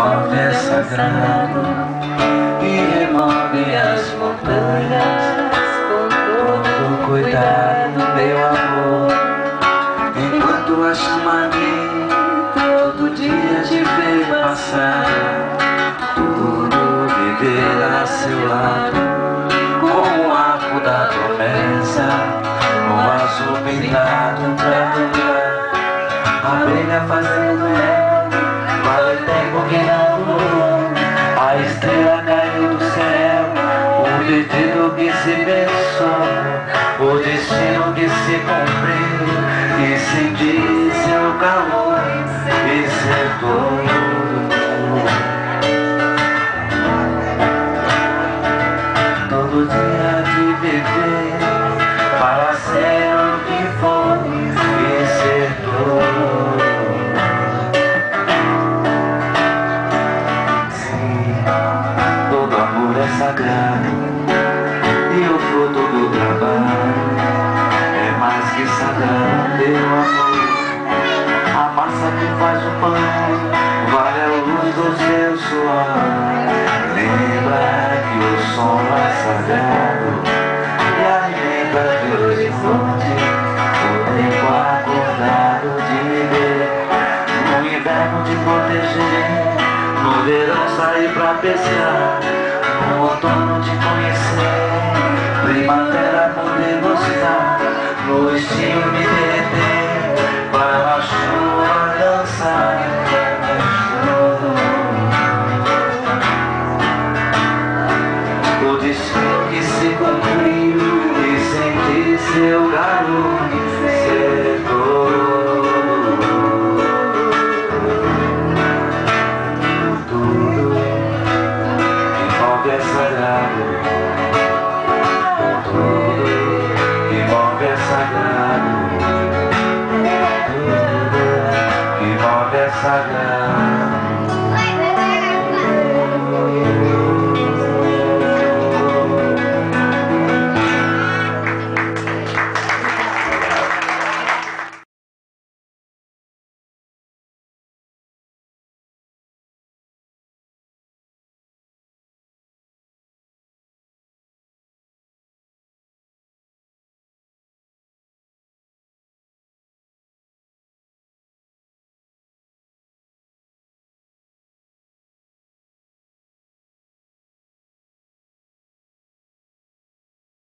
remove é sagrado e remove as montanhas com todo cuidado, meu amor. Enquanto a chama ardente todo dia te ver passar, tudo viver a seu lado, como o arco da promessa, o azul pintado pra brilhar, a abelha fazendo eco, para o tempo que não durou, a estrela caiu do céu, o pedido que se pensou, o destino que se cumpriu, e sentir seu calor e ser todo. Todo dia de viver para ser o que for e ser todo. Sim, todo amor é sagrado e o fruto do trabalho é mais que sagrado, meu amor. A massa que faz o pão vale a luz do seu suor. Lembra que o som é sagrado e alimenta teu horizonte. O tempo acordado de viver, no inverno te proteger, no verão sair pra pescar, no outono te conhecer, primavera poder gostar, no estio me